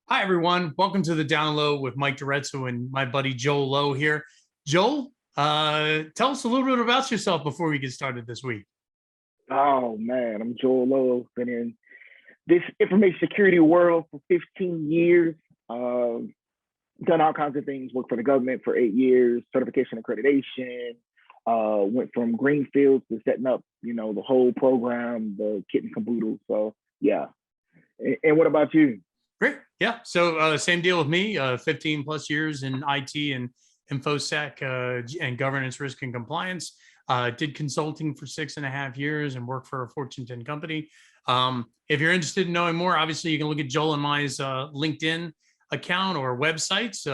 Hi, everyone. Welcome to the Down Low with Mike Dorezzo and my buddy Joel Lowe here. Joel, tell us a little bit about yourself before we get started this week. Oh man, I'm Joel Lowe. Been in this information security world for 15 years. Done all kinds of things. Worked for the government for 8 years. Certification, accreditation. Went from greenfields to setting up, the whole program, the kit and caboodle. So yeah. And what about you? Great. Yeah. So same deal with me, 15 plus years in IT and InfoSec and governance, risk, and compliance. Did consulting for 6.5 years and worked for a Fortune 10 company. If you're interested in knowing more, obviously you can look at Joel and my LinkedIn account or websites.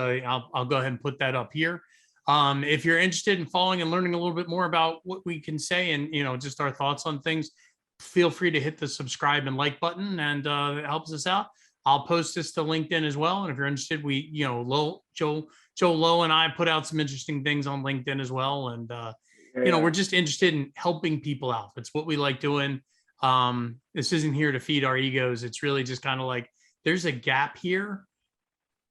I'll go ahead and put that up here. If you're interested in following and learning a little bit more about what we can say and just our thoughts on things, feel free to hit the subscribe and like button, and it helps us out. I'll post this to LinkedIn as well. And if you're interested, Joe Lowe and I put out some interesting things on LinkedIn as well. And, we're just interested in helping people out. That's what we like doing. This isn't here to feed our egos. It's really just kind of like, there's a gap here.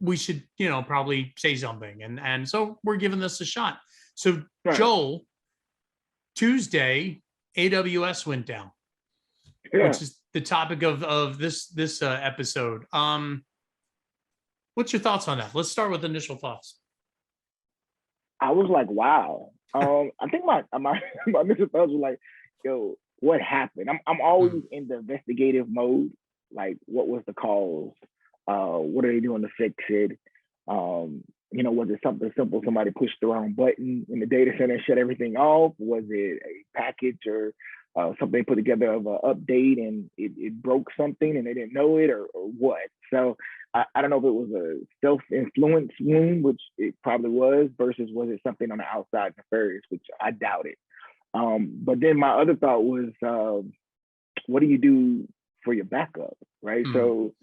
We should, probably say something. And so we're giving this a shot. So Right. Joel, Tuesday, AWS went down, Yeah. which is the topic of this episode. What's your thoughts on that? Let's start with initial thoughts. I was like, wow. I think my initial thoughts were like, yo, what happened? I'm always in the investigative mode. Like, what was the cause? What are they doing to fix it? Was it something simple? Somebody pushed the wrong button in the data center and shut everything off? Was it a package or something they put together of an update and it broke something and they didn't know it, or what? So I don't know if it was a self-influence wound, which it probably was, versus was it something on the outside nefarious, which I doubt it. But then my other thought was, what do you do for your backup, right? So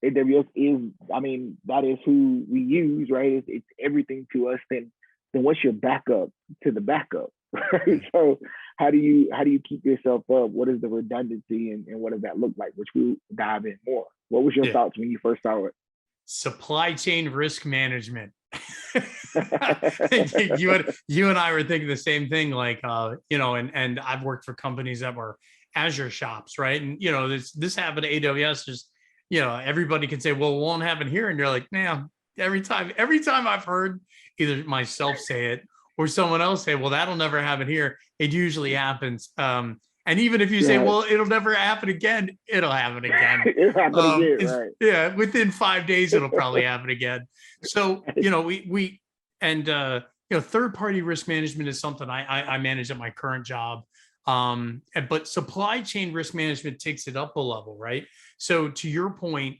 AWS is, that is who we use, right? It's everything to us. Then what's your backup to the backup, right? So how do you keep yourself up? What is the redundancy and what does that look like? Which we'll dive in more. What was your thoughts when you first saw it? Supply chain risk management. you and I were thinking the same thing, like and I've worked for companies that were Azure shops, right? And this happened to AWS. Just everybody can say, well, it won't happen here, and you're like, nah. Every time I've heard either myself say it or someone else say, well, that'll never happen here, it usually happens. And even if you say, well, it'll never happen again, it'll happen again. It'll happen again, right? Yeah, within 5 days, it'll probably happen again. So, we third-party risk management is something I manage at my current job. But supply chain risk management takes it up a level, right? So to your point,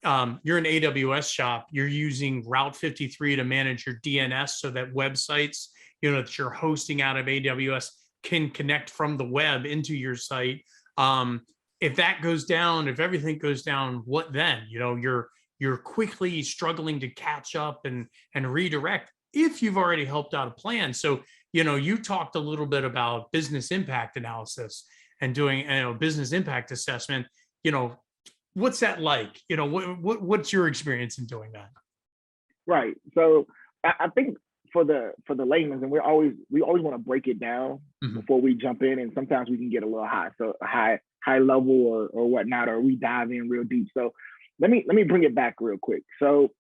you're an AWS shop, you're using Route 53 to manage your DNS so that websites, that you're hosting out of AWS can connect from the web into your site. If that goes down, if everything goes down, what then? You're quickly struggling to catch up and redirect if you've already helped out a plan. So, you talked a little bit about business impact analysis and doing business impact assessment. What's that like? What's your experience in doing that? Right. So I think for the layman, and we always want to break it down before we jump in, and sometimes we can get a little high, so high level or whatnot, or we dive in real deep. So let me bring it back real quick. So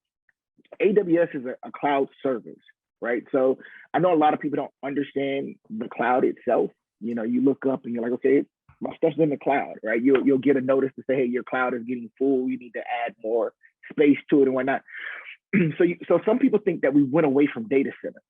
AWS is a cloud service, right? So I know a lot of people don't understand the cloud itself. You look up and you're like, okay, my stuff's in the cloud, right? You'll get a notice to say, hey, your cloud is getting full. You need to add more space to it and whatnot. So some people think that we went away from data centers,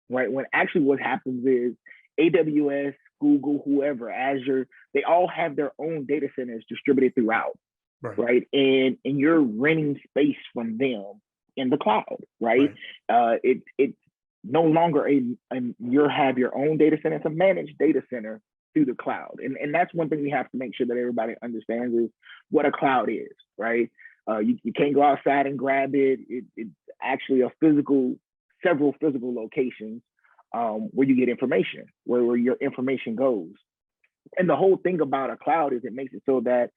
right? When actually what happens is AWS, Google, whoever, Azure, they all have their own data centers distributed throughout, right? And you're renting space from them in the cloud, right? It's no longer you have your own data center. It's a managed data center through the cloud. And that's one thing we have to make sure that everybody understands is what a cloud is, right? You can't go outside and grab it. It's actually several physical locations where you get information, where your information goes. And the whole thing about a cloud is it makes it so that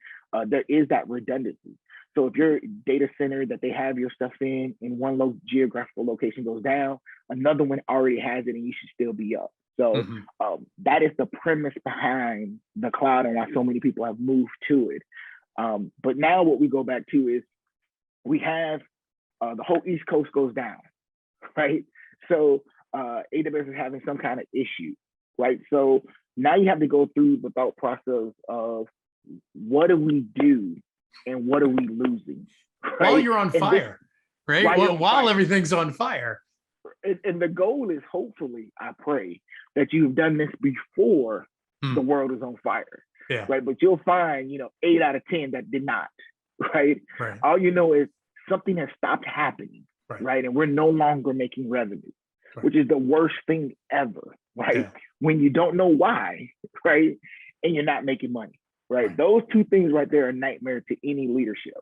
there is that redundancy. So if your data center that they have your stuff in one geographical location goes down, another one already has it and you should still be up. So that is the premise behind the cloud and why so many people have moved to it. But now what we go back to is we have the whole East Coast goes down, right? So AWS is having some kind of issue, right? So now you have to go through the thought process of what do we do and what are we losing? Right? While you're on fire, right? While everything's on fire. And the goal is hopefully, I pray, that you've done this before the world is on fire. Yeah. Right. But you'll find, 8 out of 10 that did not. Right. All you know is something has stopped happening. Right. And we're no longer making revenue, which is the worst thing ever. Right. Yeah. When you don't know why, right. And you're not making money. Right. Those two things right there are a nightmare to any leadership,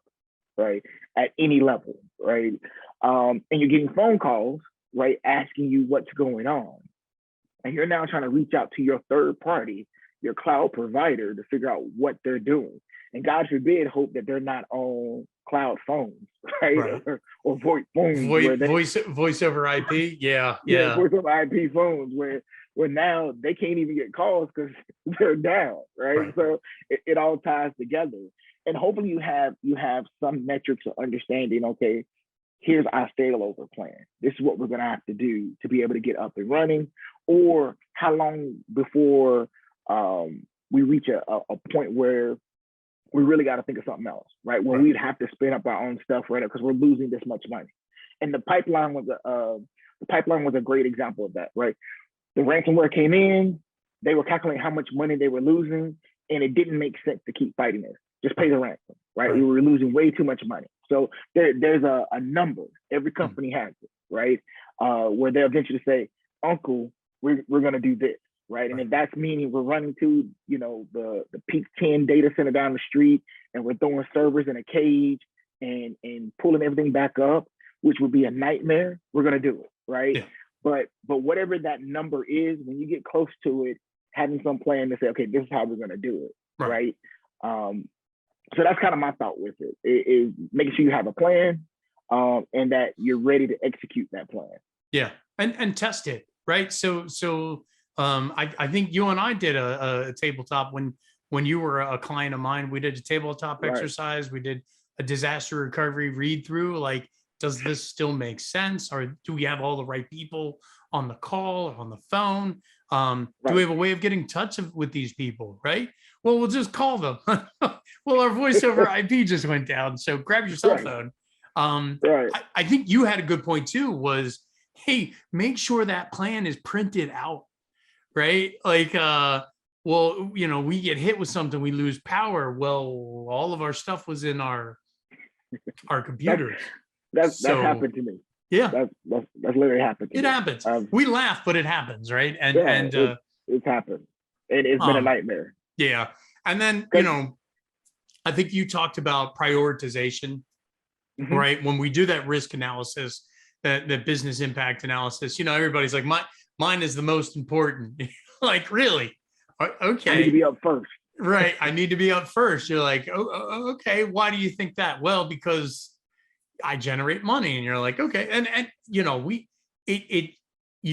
right, at any level, right? And you're getting phone calls, right, asking you what's going on. And you're now trying to reach out to your third party, your cloud provider, to figure out what they're doing. And God forbid, hope that they're not on cloud phones, right? Or VoIP phones. Voice over IP. Yeah. Voice over IP phones where now they can't even get calls because they're down, right? So it all ties together. And hopefully you have some metrics of understanding, okay, here's our failover plan. This is what we're going to have to do to be able to get up and running, or how long before we reach a point where we really got to think of something else, right? Where we'd have to spin up our own stuff right now because we're losing this much money. And the pipeline was a great example of that, right? The ransomware came in, they were calculating how much money they were losing, and it didn't make sense to keep fighting this. Just pay the ransom, right? We were losing way too much money. So there's a number. Every company has it, right? Where they'll eventually say, "Uncle, we're going to do this," right? And if that's meaning we're running to, the peak 10 data center down the street, and we're throwing servers in a cage and pulling everything back up, which would be a nightmare, we're going to do it, right? Yeah. But whatever that number is, when you get close to it, having some plan to say, okay, this is how we're going to do it, right? So that's kind of my thought with it, is making sure you have a plan and that you're ready to execute that plan. Yeah, and test it, right? So I think you and I did a tabletop when you were a client of mine. We did a tabletop exercise. We did a disaster recovery read through. Like, does this still make sense? Or do we have all the right people on the call or on the phone? Do we have a way of getting in touch with these people, right? Well, we'll just call them. Well, our voice over IP just went down. So grab your cell phone. I think you had a good point too, was, hey, make sure that plan is printed out, right? Like, well, we get hit with something, we lose power. Well, all of our stuff was in our computers. That's happened to me. Yeah, that's literally happened. It happens. We laugh, but it happens, right? It's happened, and it's been a nightmare. Yeah, and then I think you talked about prioritization, right? When we do that risk analysis, that business impact analysis, everybody's like, mine is the most important. Like, really? Okay. I need to be up first. Right. I need to be up first. You're like, oh, okay. Why do you think that? Well, because I generate money. And you're like, okay. And you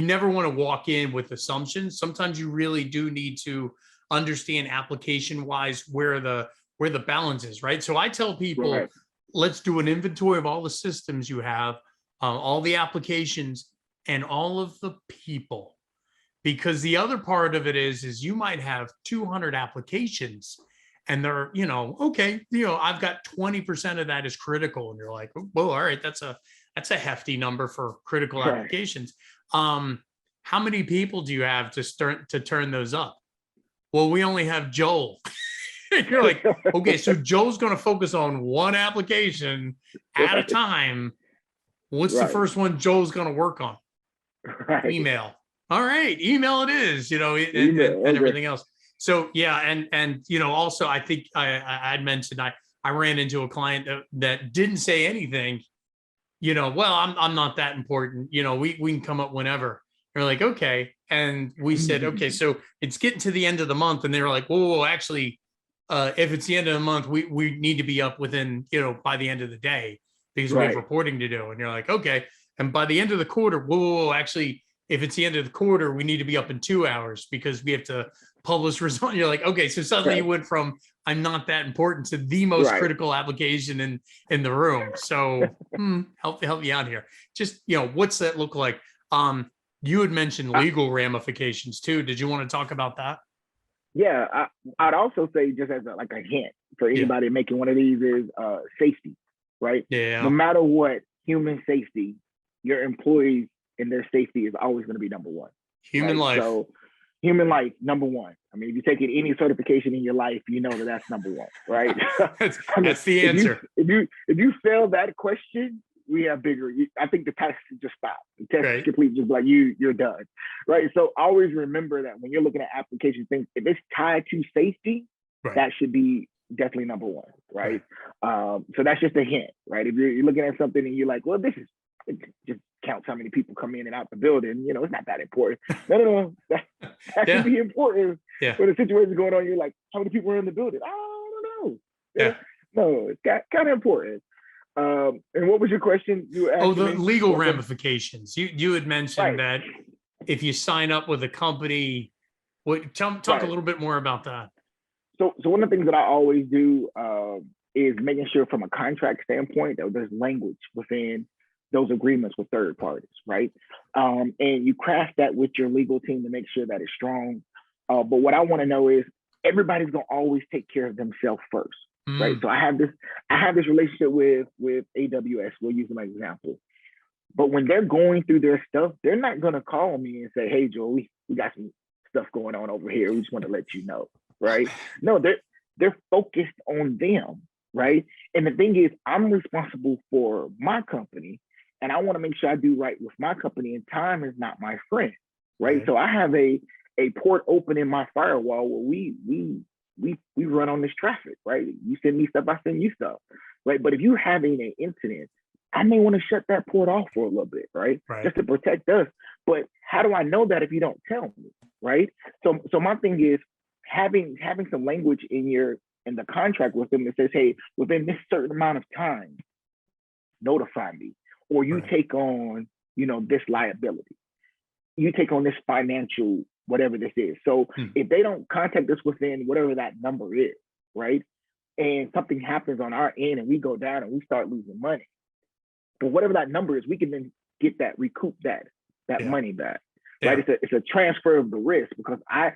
never want to walk in with assumptions. Sometimes you really do need to understand application wise where the balance is, right? So I tell people, let's do an inventory of all the systems you have, all the applications, and all of the people. Because the other part of it is you might have 200 applications and they're, okay, I've got 20% of that is critical. And you're like, well, all right, that's a hefty number for critical applications. How many people do you have to turn those up? Well, we only have Joel. You're like, okay, so Joel's going to focus on one application at a time. What's the first one Joel's going to work on? Email. All right, email it is, and everything else. So yeah, and also I think I'd mentioned I ran into a client that didn't say anything. Well, I'm not that important. We can come up whenever. They're like, okay, and we said, okay, so it's getting to the end of the month, and they were like, whoa, actually, if it's the end of the month, we need to be up within, by the end of the day because we have Right. reporting to do. And you're like, okay. And by the end of the quarter, whoa, actually, if it's the end of the quarter, we need to be up in 2 hours because we have to publish results. You're like, okay, so suddenly Right. you went from I'm not that important to the most Right. critical application in the room. So help you out here. Just, what's that look like? You had mentioned I, legal ramifications too. Did you want to talk about that? yeah, I'd also say just as like a hint for Yeah. anybody making one of these is safety, right? No Yeah. matter what, human safety, your employees and their safety is always going to be number one, Human right? life. So human life, number one. I mean, if you're taking any certification in your life, you know that that's number one, right? That's the answer. If you fail that question, we have bigger. I think the test just stop. The test Right. complete, just like you're done, right? So always remember that when you're looking at application things, if it's tied to safety, Right. that should be definitely number one, right? So that's just a hint, right? If you're looking at something and you're like, well, this is it just counts how many people come in and out the building. It's not that important. No. That Yeah. can be important Yeah. when the situation is going on. You're like, how many people are in the building? I don't know. Yeah. No, it's kind of important. And what was your question? You were Oh, asking the me? legal ramifications. You had mentioned Right. that if you sign up with a company, talk a Right. little bit more about that. So one of the things that I always do is making sure from a contract standpoint that there's language within those agreements with third parties, right? And you craft that with your legal team to make sure that it's strong. But what I want to know is everybody's gonna always take care of themselves first, right? So I have this relationship with AWS. We'll use them as an example. But when they're going through their stuff, they're not gonna call me and say, "Hey, Joe, we got some stuff going on over here. We just want to let you know." Right? No, they're focused on them, right? And the thing is, I'm responsible for my company, and I want to make sure I do right with my company. And time is not my friend, right? So I have a port open in my firewall where we run on this traffic, right? You send me stuff, I send you stuff, right? But if you're having an incident, I may want to shut that port off for a little bit, right? Just to protect us. But how do I know that if you don't tell me, right? So my thing is having some language in the contract with them that says, hey, within this certain amount of time, notify me, or you take on, this liability, you take on this financial whatever this is. So if they don't contact us within whatever that number is, right, and something happens on our end and we go down and we start losing money, but whatever that number is, we can then recoup that money back. Right? It's a transfer of the risk because I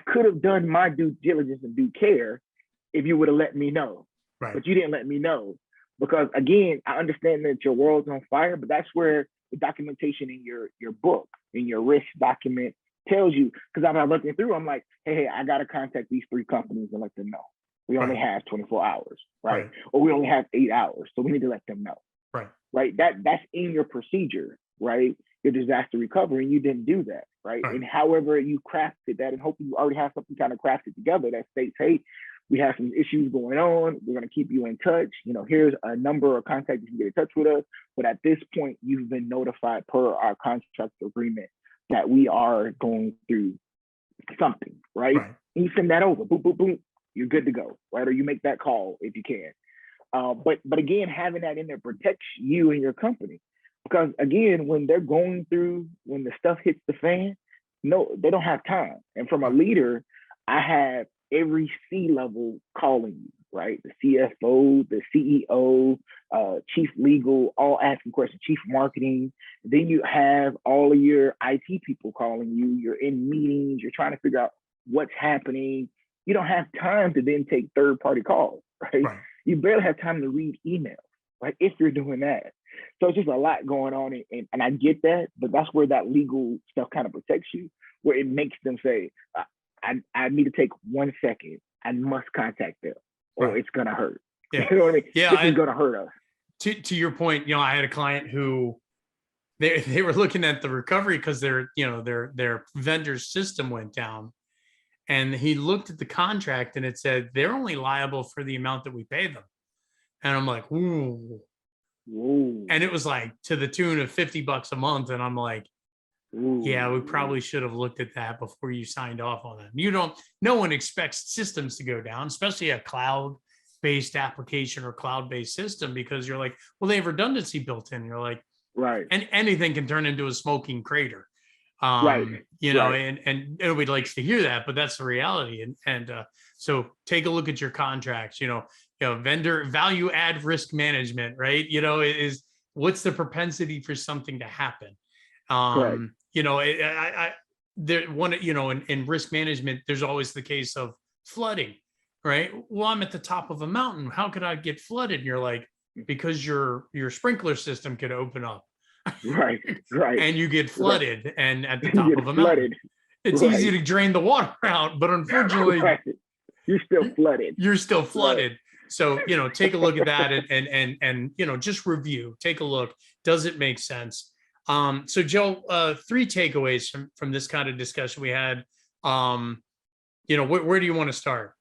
could have done my due diligence and due care if you would have let me know. But you didn't let me know. Because again, I understand that your world's on fire, but that's where the documentation in your book, in your risk document tells you, because I'm looking through, I'm like, hey, I gotta contact these 3 companies and let them know. We only have 24 hours, right? Or we only have 8 hours. So we need to let them know. Right. That's in your procedure, right? Your disaster recovery, and you didn't do that, right? And however you crafted that, and hopefully you already have something kind of crafted together that states, hey, we have some issues going on. We're going to keep you in touch. Here's a number of contacts you can get in touch with us. But at this point, you've been notified per our contract agreement that we are going through something, right? And you send that over, boom, boom, boom, you're good to go, right? Or you make that call if you can. But again, having that in there protects you and your company. Because again, when they're going through, when the stuff hits the fan, no, they don't have time. And from a leader, I have every C-level calling you, right? The CFO, the CEO, chief legal, all asking questions, chief marketing. Then you have all of your IT people calling you. You're in meetings. You're trying to figure out what's happening. You don't have time to then take third-party calls, right? You barely have time to read emails, right? If you're doing that. So it's just a lot going on. And I get that, but that's where that legal stuff kind of protects you, where it makes them say, I need to take 1 second. I must contact them or it's going to hurt. You know what I mean? This is going to hurt us. To your point, I had a client who they were looking at the recovery because their vendor's system went down. And he looked at the contract and it said they're only liable for the amount that we pay them. And I'm like, ooh. And it was like to the tune of $50 a month. And I'm like, Yeah, we Ooh, probably should have looked at that before you signed off on that. No one expects systems to go down, especially a cloud-based application or cloud-based system, because you're like, well, they have redundancy built in. You're like, right, and anything can turn into a smoking crater. right, right, And nobody likes to hear that, but that's the reality. So take a look at your contracts. Vendor value add risk management, right? Is what's the propensity for something to happen? correct. There one, in risk management, there's always the case of flooding, right? Well, I'm at the top of a mountain. How could I get flooded? And you're like, because your sprinkler system could open up Right, right, and you get right. flooded and at the You top get of a mountain. flooded. It's easy Right, to drain the water out, but unfortunately, right. You're still flooded. you're still Right. flooded. So, take a look at that and just review, take a look. Does it make sense? So Joe, three takeaways from this kind of discussion we had. Where do you want to start?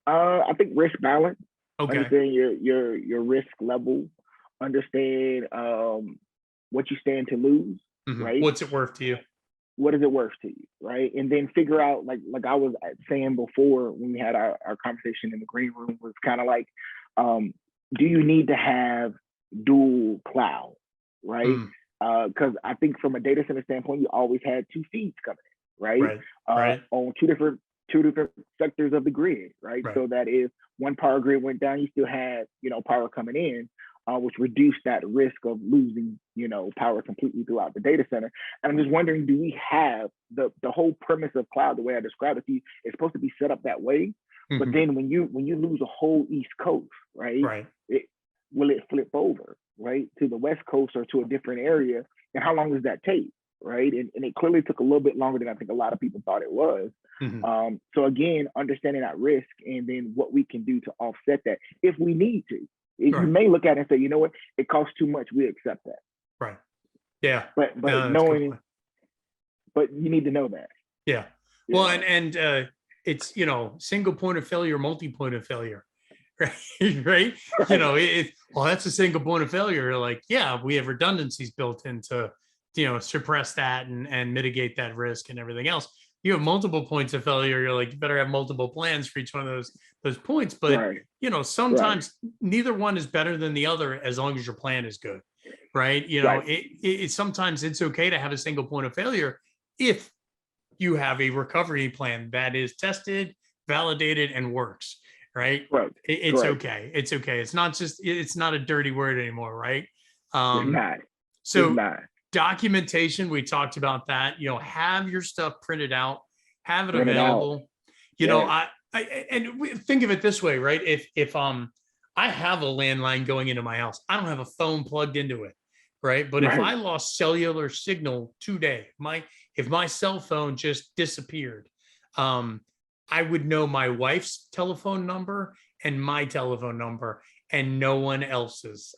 I think risk balance. Okay. Understand your risk level. Understand what you stand to lose. Mhm. Right. What's it worth to you? What is it worth to you? Right. And then figure out, like I was saying before when we had our conversation in the green room, was kind of like, do you need to have dual cloud? Right. Mm, Because I think from a data center standpoint, you always had two feeds coming in, right? right. Right. On two different sectors of the grid, right? Right. So that if one power grid went down, you still had, power coming in, which reduced that risk of losing, power completely throughout the data center. And I'm just wondering, do we have the whole premise of cloud, the way I described it to you, is supposed to be set up that way? But Mhm. then when you lose a whole East Coast, right? Right. It will it flip over, right, to the West Coast or to a different area? And how long does that take? Right. And it clearly took a little bit longer than I think a lot of people thought it was. Mhm. So again, understanding that risk and then what we can do to offset that if we need to. You Right. may look at it and say, you know what, it costs too much. We accept that. Right. Yeah. But No, that's a good knowing, point. but you need to know that. Yeah. You Well, know, it's, single point of failure, multi-point of failure. Right. Right. right, Well, that's a single point of failure. Like, yeah, we have redundancies built in to, suppress that and mitigate that risk and everything else. You have multiple points of failure. You're like, you better have multiple plans for each one of those points. But, right, right, sometimes neither one is better than the other as long as your plan is good. Right. right, Sometimes it's okay to have a single point of failure if you have a recovery plan that is tested, validated, and works, right? right, It's correct. okay. It's okay. It's not a dirty word anymore, right? It's Um, not. It's so not. documentation, we talked about that. Have your stuff printed out, have it Rent it out. available. Yes. Think of it this way, right? If I have a landline going into my house, I don't have a phone plugged into it, right? But if Right. I lost cellular signal today, if my cell phone just disappeared, um, I would know my wife's telephone number and my telephone number and no one else's.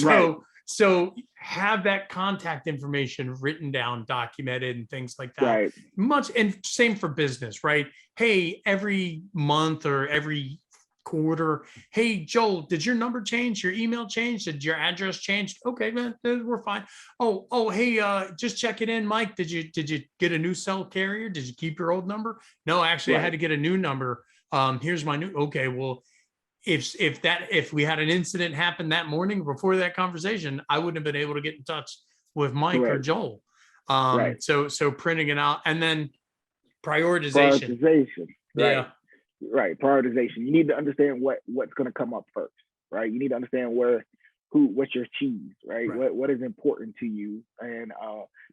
Right. So have that contact information written down, documented, and things like that. Right. Much and same for business, right? Hey, every month or every quarter, hey Joel, did your number change? Your email change? Did your address change? Okay, man, we're fine. Oh, hey, just checking in, Mike. Did you get a new cell carrier? Did you keep your old number? No, actually, I had Right. to get a new number. Here's my new. Okay, well, if we had an incident happen that morning before that conversation, I wouldn't have been able to get in touch with Mike or Correct. Joel. Right. So printing it out and then prioritization. Prioritization. Right. Yeah, Right. Prioritization. You need to understand what's going to come up first. Right. You need to understand what's your cheese. Right. right, What is important to you, and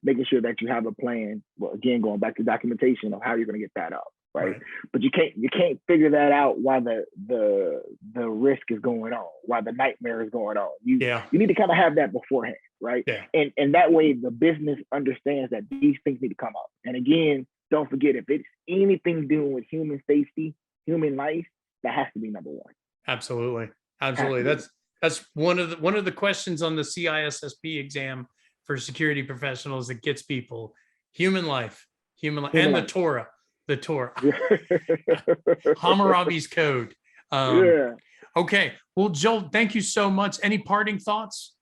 making sure that you have a plan. Well, again, going back to documentation of how you're going to get that up. Right. right. But you can't figure that out while the risk is going on, while the nightmare is going on. You Yeah, you need to kind of have that beforehand, right? yeah, And that way the business understands that these things need to come up. And again, don't forget, if it's anything doing with human safety, human life, that has to be number one. absolutely, Has absolutely. to be. That's one of the questions on the CISSP exam for security professionals that gets people human life, Human and life. the Torah, Yeah. Hammurabi's code. Um, Yeah. okay, well, Joel, thank you so much. Any parting thoughts?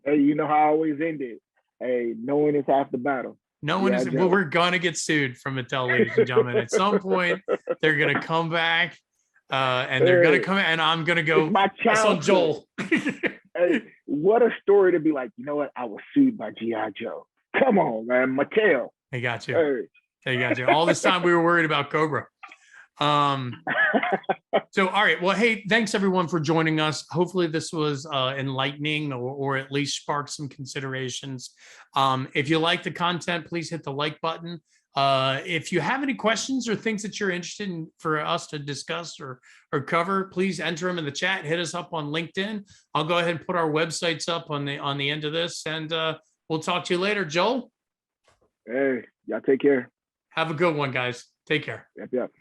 Hey, you know how I always end it. Hey, knowing is half the battle. No one is. Well, we're gonna get sued from Mattel, ladies and gentlemen. At some point, they're gonna come back, and they're gonna come, and I'm gonna go. It's my That's on Joel. Hey, what a story to be like. You know what? I was sued by GI Joe. Come on, man, Mattel. They got you. Hey. They got you. All this time we were worried about Cobra. So, all right. Well, hey, thanks everyone for joining us. Hopefully this was enlightening or at least sparked some considerations. If you like the content, please hit the like button. If you have any questions or things that you're interested in for us to discuss or cover, please enter them in the chat. Hit us up on LinkedIn. I'll go ahead and put our websites up on the end of this, and we'll talk to you later. Joel? Hey, y'all take care. Have a good one, guys. Take care. Yep.